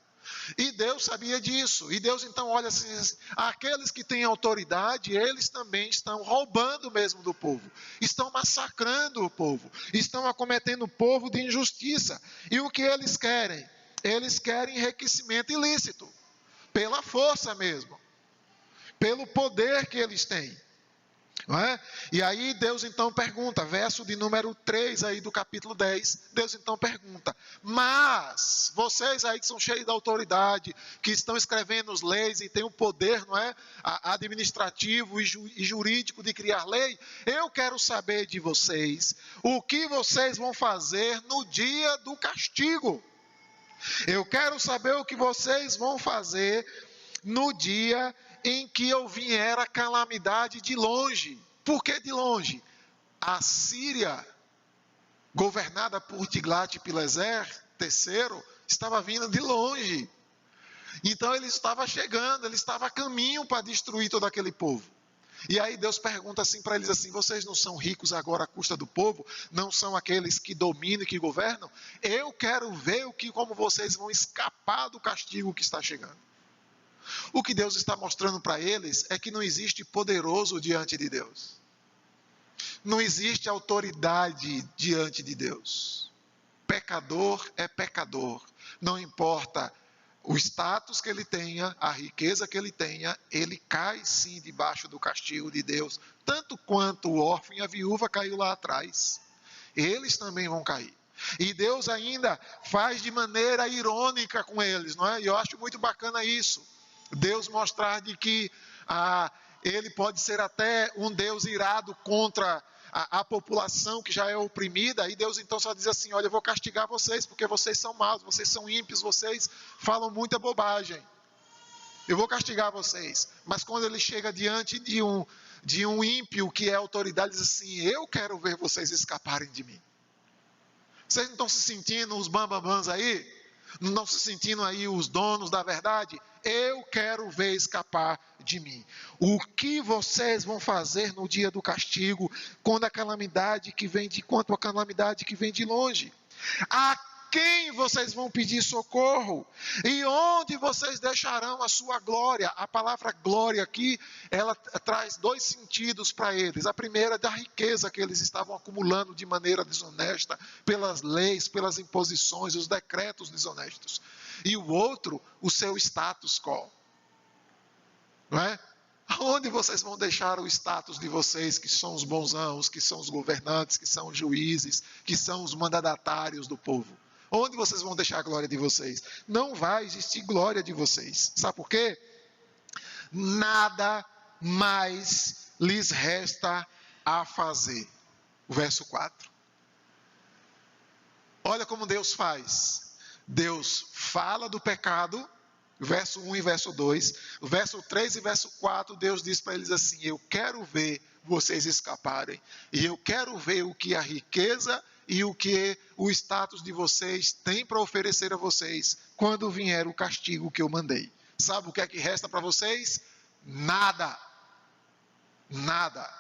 S1: E Deus sabia disso. E Deus então olha assim, aqueles que têm autoridade, eles também estão roubando mesmo do povo. Estão massacrando o povo. Estão acometendo o povo de injustiça. E o que eles querem? Eles querem enriquecimento ilícito. Pela força mesmo. Pelo poder que eles têm. Não é? E aí Deus então pergunta, verso de número 3 aí do capítulo 10, Deus então pergunta: mas vocês aí que são cheios de autoridade, que estão escrevendo as leis e têm o poder, não é, administrativo e jurídico de criar lei, eu quero saber de vocês, o que vocês vão fazer no dia do castigo. Eu quero saber o que vocês vão fazer no dia em que eu vier a calamidade de longe. Por que de longe? A Síria, governada por Tiglat-Pileser III, estava vindo de longe. Então ele estava chegando, ele estava a caminho para destruir todo aquele povo. E aí Deus pergunta assim para eles assim: vocês não são ricos agora à custa do povo? Não são aqueles que dominam e que governam? Eu quero ver como vocês vão escapar do castigo que está chegando. O que Deus está mostrando para eles é que não existe poderoso diante de Deus. Não existe autoridade diante de Deus. Pecador é pecador. Não importa o status que ele tenha, a riqueza que ele tenha, ele cai sim debaixo do castigo de Deus, tanto quanto o órfão e a viúva caiu lá atrás. Eles também vão cair. E Deus ainda faz de maneira irônica com eles, não é? E eu acho muito bacana isso. Deus mostrar de que ele pode ser até um Deus irado contra a população que já é oprimida, e Deus então só diz assim: olha, eu vou castigar vocês, porque vocês são maus, vocês são ímpios, vocês falam muita bobagem. Eu vou castigar vocês. Mas quando ele chega diante de um ímpio que é autoridade, diz assim: eu quero ver vocês escaparem de mim. Vocês não estão se sentindo os bambambãs aí? Não estão se sentindo aí os donos da verdade? Eu quero ver escapar de mim. O que vocês vão fazer no dia do castigo, quando a calamidade que vem quanto a calamidade que vem de longe? A quem vocês vão pedir socorro? E onde vocês deixarão a sua glória? A palavra glória aqui, ela traz dois sentidos para eles. A primeira é da riqueza que eles estavam acumulando de maneira desonesta, pelas leis, pelas imposições, os decretos desonestos. E o outro, o seu status quo. Não é? Aonde vocês vão deixar o status de vocês, que são os bonzãos, que são os governantes, que são os juízes, que são os mandadatários do povo? Onde vocês vão deixar a glória de vocês? Não vai existir glória de vocês. Sabe por quê? Nada mais lhes resta a fazer. O verso 4. Olha como Deus faz. Deus fala do pecado, verso 1 e verso 2. O verso 3 e verso 4, Deus diz para eles assim: eu quero ver vocês escaparem. E eu quero ver o que a riqueza e o que o status de vocês tem para oferecer a vocês quando vier o castigo que eu mandei. Sabe o que é que resta para vocês? Nada. Nada.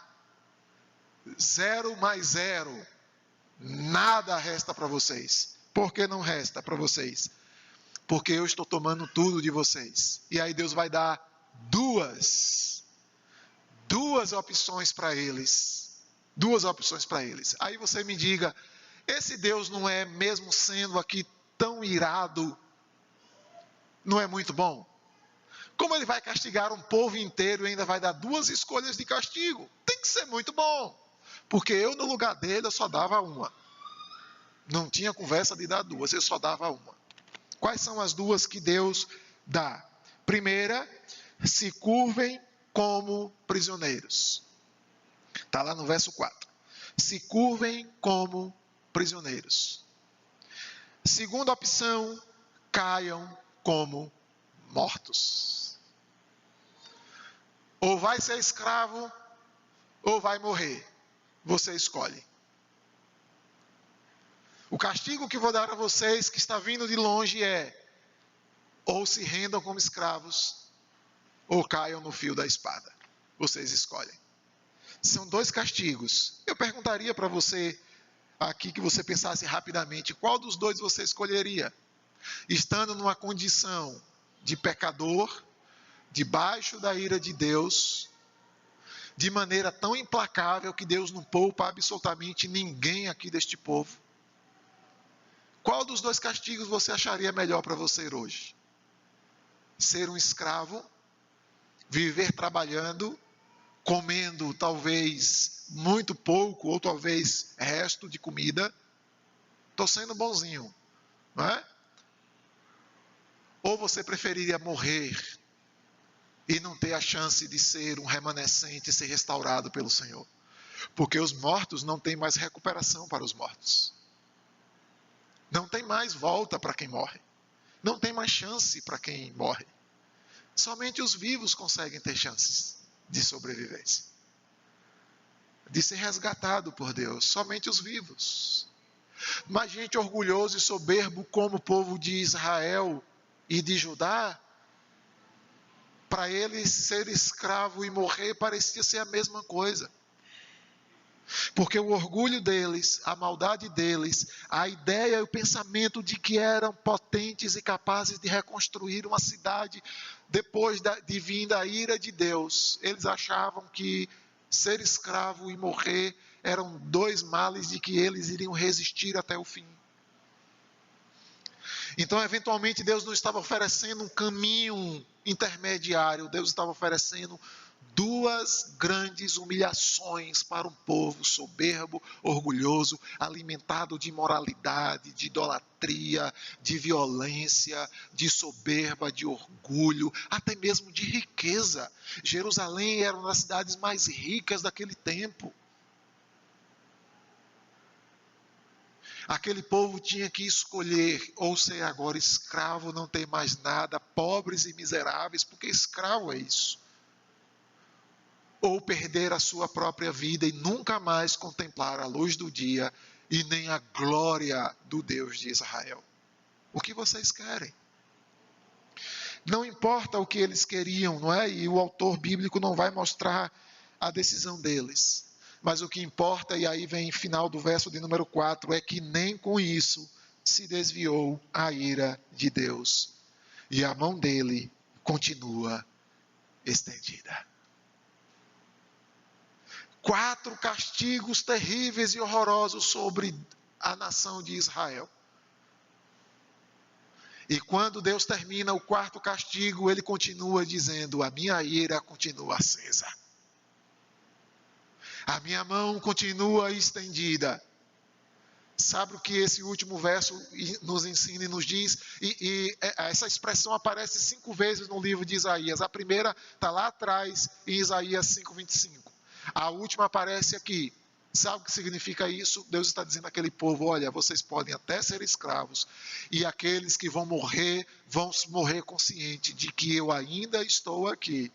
S1: 0 mais 0. Nada resta para vocês. Por que não resta para vocês? Porque eu estou tomando tudo de vocês. E aí Deus vai dar duas opções para eles. Duas opções para eles. Aí você me diga: esse Deus não é, mesmo sendo aqui tão irado, não é muito bom? Como ele vai castigar um povo inteiro e ainda vai dar duas escolhas de castigo? Tem que ser muito bom. Porque eu, no lugar dele, eu só dava uma. Não tinha conversa de dar duas, eu só dava uma. Quais são as duas que Deus dá? Primeira, se curvem como prisioneiros. Está lá no verso 4. Se curvem como prisioneiros. Segunda opção, caiam como mortos. Ou vai ser escravo, ou vai morrer. Você escolhe. O castigo que vou dar a vocês, que está vindo de longe, é: ou se rendam como escravos, ou caiam no fio da espada. Vocês escolhem. São dois castigos. Eu perguntaria para você aqui, que você pensasse rapidamente: qual dos dois você escolheria? Estando numa condição de pecador, debaixo da ira de Deus, de maneira tão implacável que Deus não poupa absolutamente ninguém aqui deste povo. Qual dos dois castigos você acharia melhor para você hoje? Ser um escravo, viver trabalhando, comendo talvez muito pouco, ou talvez resto de comida. Estou sendo bonzinho, não é? Ou você preferiria morrer e não ter a chance de ser um remanescente e ser restaurado pelo Senhor? Porque os mortos não têm mais recuperação para os mortos. Não tem mais volta para quem morre. Não tem mais chance para quem morre. Somente os vivos conseguem ter chances de sobrevivência, de ser resgatado por Deus. Somente os vivos. Mas gente orgulhoso e soberbo como o povo de Israel e de Judá, para eles ser escravo e morrer parecia ser a mesma coisa. Porque o orgulho deles, a maldade deles, a ideia e o pensamento de que eram potentes e capazes de reconstruir uma cidade depois de vinda a ira de Deus, eles achavam que ser escravo e morrer eram dois males de que eles iriam resistir até o fim. Então, eventualmente, Deus não estava oferecendo um caminho intermediário, Deus estava oferecendo duas grandes humilhações para um povo soberbo, orgulhoso, alimentado de imoralidade, de idolatria, de violência, de soberba, de orgulho, até mesmo de riqueza. Jerusalém era uma das cidades mais ricas daquele tempo. Aquele povo tinha que escolher ou ser agora escravo, não ter mais nada, pobres e miseráveis, porque escravo é isso. Ou perder a sua própria vida e nunca mais contemplar a luz do dia e nem a glória do Deus de Israel. O que vocês querem? Não importa o que eles queriam, não é? E o autor bíblico não vai mostrar a decisão deles. Mas o que importa, e aí vem final do verso de número 4, é que nem com isso se desviou a ira de Deus. E a mão dele continua estendida. 4 castigos terríveis e horrorosos sobre a nação de Israel. E quando Deus termina o 4º castigo, ele continua dizendo: a minha ira continua acesa. A minha mão continua estendida. Sabe o que esse último verso nos ensina e nos diz? E essa expressão aparece 5 vezes no livro de Isaías. A primeira está lá atrás, em Isaías 5:25. A última aparece aqui. Sabe o que significa isso? Deus está dizendo àquele povo: olha, vocês podem até ser escravos, e aqueles que vão morrer conscientes de que eu ainda estou aqui.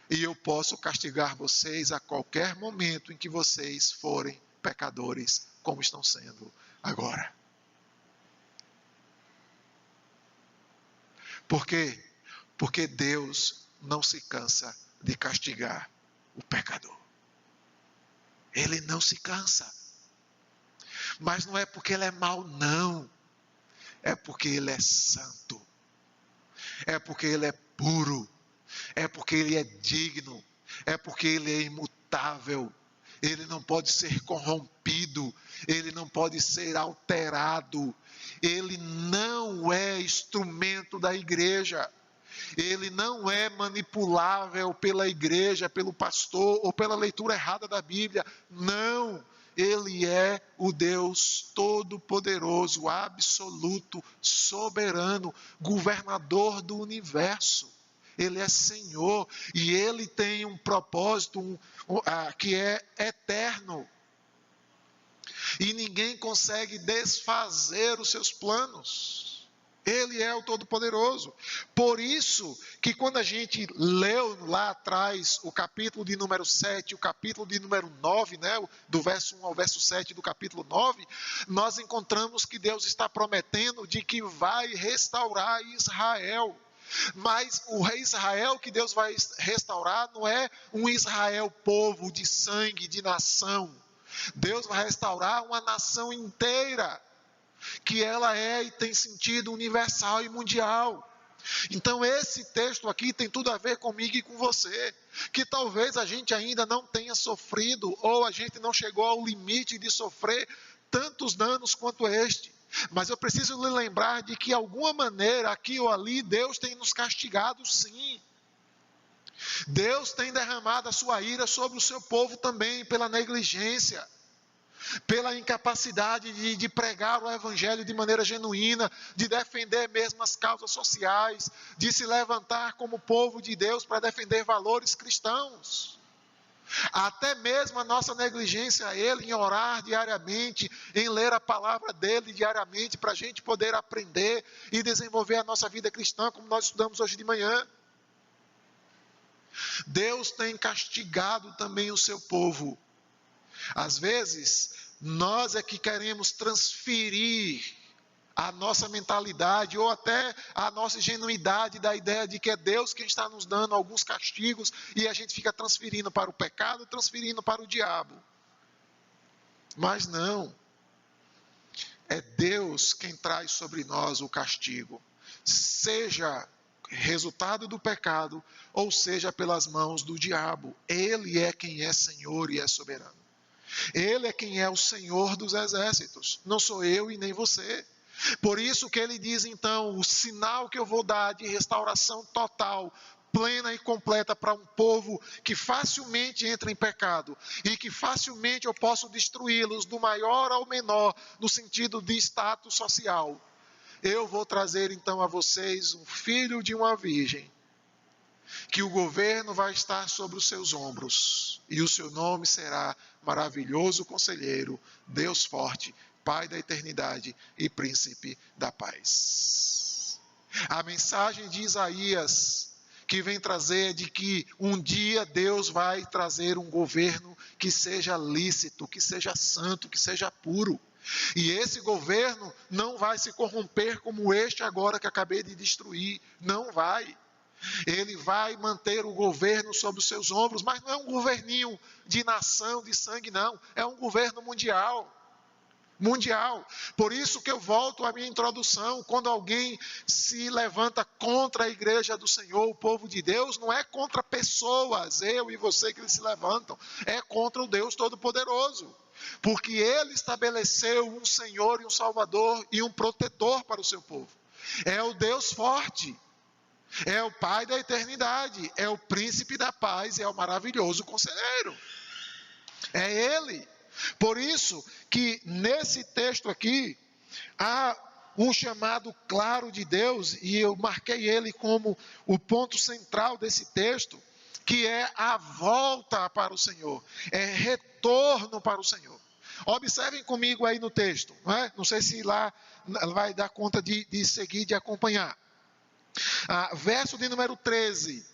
S1: E eu posso castigar vocês a qualquer momento em que vocês forem pecadores, como estão sendo agora. Por quê? Porque Deus não se cansa de castigar o pecador. Ele não se cansa. Mas não é porque ele é mau, não. É porque ele é santo. É porque ele é puro. É porque ele é digno, é porque ele é imutável, ele não pode ser corrompido, ele não pode ser alterado, ele não é instrumento da igreja, ele não é manipulável pela igreja, pelo pastor ou pela leitura errada da Bíblia, não. Ele é o Deus todo-poderoso, absoluto, soberano, governador do universo. Ele é Senhor e Ele tem um propósito que é eterno. E ninguém consegue desfazer os seus planos. Ele é o Todo-Poderoso. Por isso que quando a gente leu lá atrás o capítulo de número 7, o capítulo de número 9, né, do verso 1 ao verso 7 do capítulo 9, nós encontramos que Deus está prometendo de que vai restaurar Israel. Mas o rei Israel que Deus vai restaurar não é um Israel povo de sangue, de nação. Deus vai restaurar uma nação inteira, que ela é e tem sentido universal e mundial. Então esse texto aqui tem tudo a ver comigo e com você, que talvez a gente ainda não tenha sofrido, ou a gente não chegou ao limite de sofrer tantos danos quanto este. Mas eu preciso lhe lembrar de que, de alguma maneira, aqui ou ali, Deus tem nos castigado, sim. Deus tem derramado a sua ira sobre o seu povo também, pela negligência, pela incapacidade de pregar o evangelho de maneira genuína, de defender mesmo as causas sociais, de se levantar como povo de Deus para defender valores cristãos. Até mesmo a nossa negligência a Ele, em orar diariamente, em ler a palavra dEle diariamente, para a gente poder aprender e desenvolver a nossa vida cristã, como nós estudamos hoje de manhã. Deus tem castigado também o seu povo. Às vezes, nós é que queremos transferir a nossa mentalidade ou até a nossa ingenuidade da ideia de que é Deus quem está nos dando alguns castigos e a gente fica transferindo para o pecado, transferindo para o diabo. Mas não. É Deus quem traz sobre nós o castigo, seja resultado do pecado ou seja pelas mãos do diabo. Ele é quem é Senhor e é soberano. Ele é quem é o Senhor dos exércitos. Não sou eu e nem você. Por isso que ele diz então, o sinal que eu vou dar de restauração total, plena e completa para um povo que facilmente entra em pecado e que facilmente eu posso destruí-los do maior ao menor, no sentido de status social. Eu vou trazer então a vocês um filho de uma virgem, que o governo vai estar sobre os seus ombros, e o seu nome será Maravilhoso Conselheiro, Deus Forte, Pai da Eternidade e Príncipe da Paz. A mensagem de Isaías que vem trazer de que um dia Deus vai trazer um governo que seja lícito, que seja santo, que seja puro. E esse governo não vai se corromper como este agora que acabei de destruir, não vai. Ele vai manter o governo sobre os seus ombros, mas não é um governinho de nação, de sangue, não. É um governo mundial. Mundial. Por isso que eu volto à minha introdução. Quando alguém se levanta contra a igreja do Senhor, o povo de Deus, não é contra pessoas, eu e você que eles se levantam. É contra o Deus Todo-Poderoso. Porque Ele estabeleceu um Senhor e um Salvador e um protetor para o seu povo. É o Deus forte. É o Pai da eternidade, é o Príncipe da paz, é o maravilhoso conselheiro. É Ele. Por isso que nesse texto aqui, há um chamado claro de Deus, e eu marquei ele como o ponto central desse texto, que é a volta para o Senhor, é retorno para o Senhor. Observem comigo aí no texto, não sei se lá vai dar conta de seguir, de acompanhar. Verso de número 13,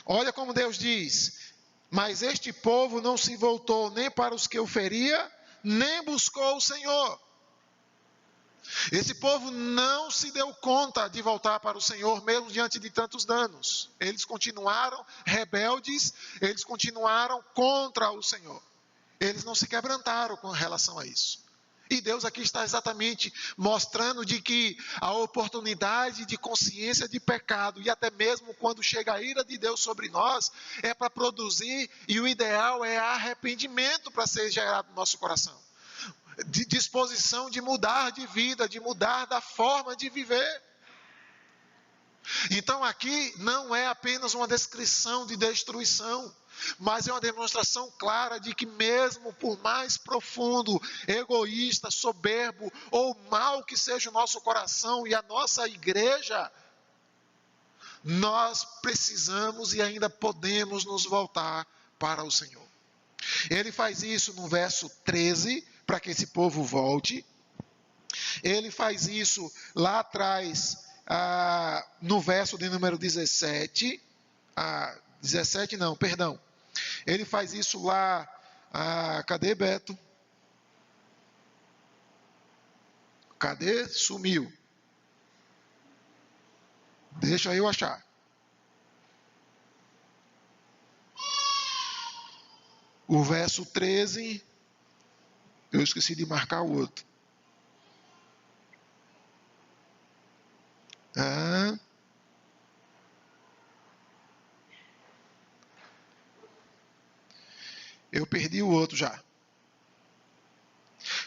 S1: olha como Deus diz: mas este povo não se voltou nem para os que eu feria, nem buscou o Senhor. Esse povo não se deu conta de voltar para o Senhor, mesmo diante de tantos danos. Eles continuaram rebeldes, eles continuaram contra o Senhor. Eles não se quebrantaram com relação a isso. E Deus aqui está exatamente mostrando de que a oportunidade de consciência de pecado, e até mesmo quando chega a ira de Deus sobre nós, é para produzir, e o ideal é arrependimento para ser gerado no nosso coração. De disposição de mudar de vida, de mudar da forma de viver. Então aqui não é apenas uma descrição de destruição, mas é uma demonstração clara de que mesmo por mais profundo, egoísta, soberbo ou mau que seja o nosso coração e a nossa igreja, nós precisamos e ainda podemos nos voltar para o Senhor. Ele faz isso no verso 13, para que esse povo volte. Ele faz isso lá atrás, no verso de número 17. 17 não, perdão. Ele faz isso lá, cadê Beto? Cadê? Sumiu. Deixa eu achar. O verso 13, eu esqueci de marcar o outro. Eu perdi o outro já.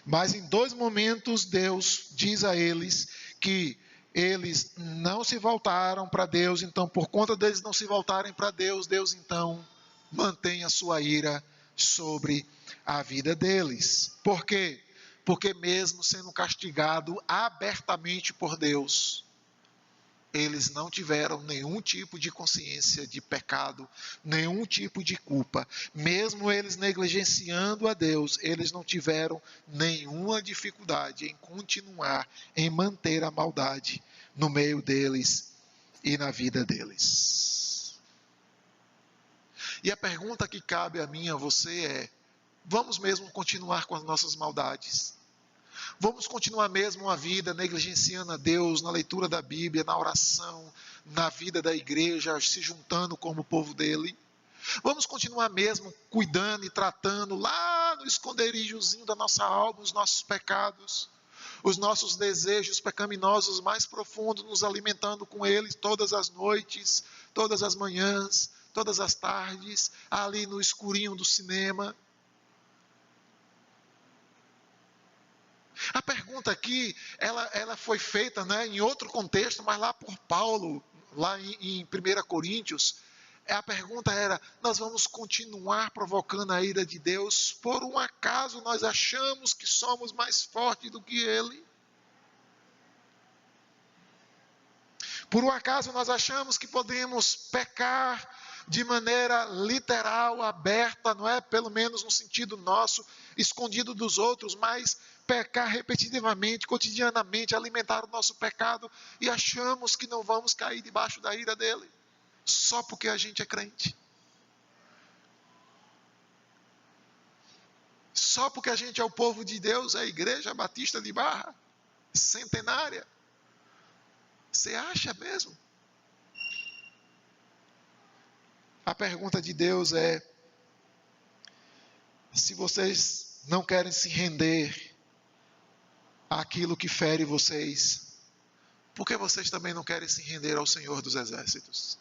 S1: Mas em dois momentos Deus diz a eles que eles não se voltaram para Deus, então por conta deles não se voltarem para Deus, Deus então mantém a sua ira sobre a vida deles. Por quê? Porque mesmo sendo castigado abertamente por Deus, eles não tiveram nenhum tipo de consciência de pecado, nenhum tipo de culpa. Mesmo eles negligenciando a Deus, eles não tiveram nenhuma dificuldade em continuar, em manter a maldade no meio deles e na vida deles. E a pergunta que cabe a mim e a você é: vamos mesmo continuar com as nossas maldades? Vamos continuar mesmo a vida negligenciando a Deus na leitura da Bíblia, na oração, na vida da igreja, se juntando como povo dele? Vamos continuar mesmo cuidando e tratando lá no esconderijozinho da nossa alma os nossos pecados, os nossos desejos pecaminosos mais profundos, nos alimentando com eles todas as noites, todas as manhãs, todas as tardes, ali no escurinho do cinema? A pergunta aqui, ela foi feita, né, em outro contexto, mas lá por Paulo, lá em 1 Coríntios. A pergunta era: nós vamos continuar provocando a ira de Deus? Por um acaso nós achamos que somos mais fortes do que Ele? Por um acaso nós achamos que podemos pecar de maneira literal, aberta, não é? Pelo menos no sentido nosso, escondido dos outros, mas pecar repetitivamente, cotidianamente, alimentar o nosso pecado e achamos que não vamos cair debaixo da ira dele, só porque a gente é crente. Só porque a gente é o povo de Deus, a Igreja Batista de Barra, centenária. Você acha mesmo? A pergunta de Deus é: se vocês não querem se render àquilo que fere vocês, por que vocês também não querem se render ao Senhor dos Exércitos?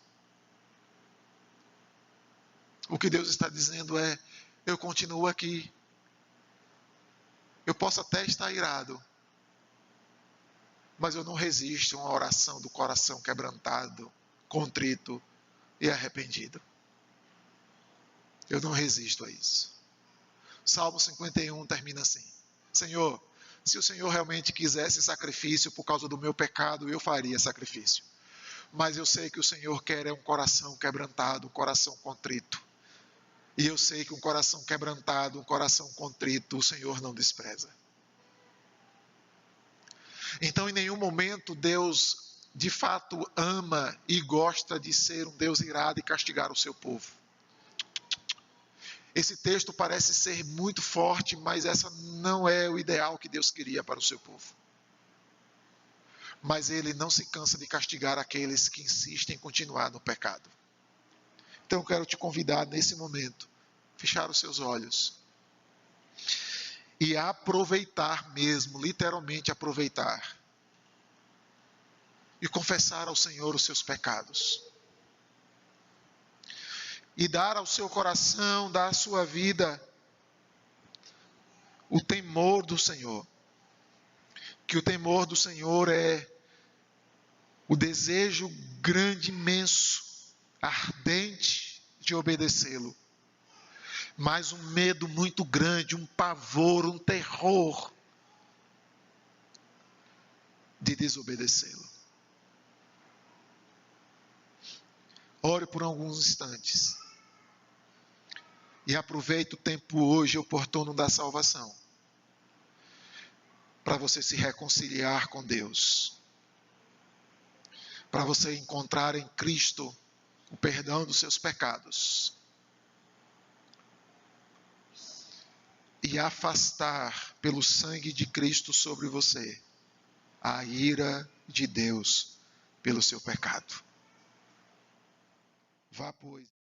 S1: O que Deus está dizendo é: eu continuo aqui. Eu posso até estar irado, mas eu não resisto a uma oração do coração quebrantado, contrito e arrependido. Eu não resisto a isso. Salmo 51 termina assim: Senhor, se o Senhor realmente quisesse sacrifício por causa do meu pecado, eu faria sacrifício. Mas eu sei que o Senhor quer um coração quebrantado, um coração contrito. E eu sei que um coração quebrantado, um coração contrito, o Senhor não despreza. Então, em nenhum momento Deus de fato ama e gosta de ser um Deus irado e castigar o seu povo. Esse texto parece ser muito forte, mas essa não é o ideal que Deus queria para o seu povo. Mas Ele não se cansa de castigar aqueles que insistem em continuar no pecado. Então eu quero te convidar nesse momento, fechar os seus olhos e aproveitar mesmo, literalmente aproveitar, e confessar ao Senhor os seus pecados. E dar ao seu coração, dar à sua vida, o temor do Senhor. Que o temor do Senhor é o desejo grande, imenso, ardente de obedecê-lo. Mas um medo muito grande, um pavor, um terror de desobedecê-lo. Ore por alguns instantes. E aproveite o tempo hoje oportuno da salvação, para você se reconciliar com Deus, para você encontrar em Cristo o perdão dos seus pecados e afastar pelo sangue de Cristo sobre você a ira de Deus pelo seu pecado. Vá, pois.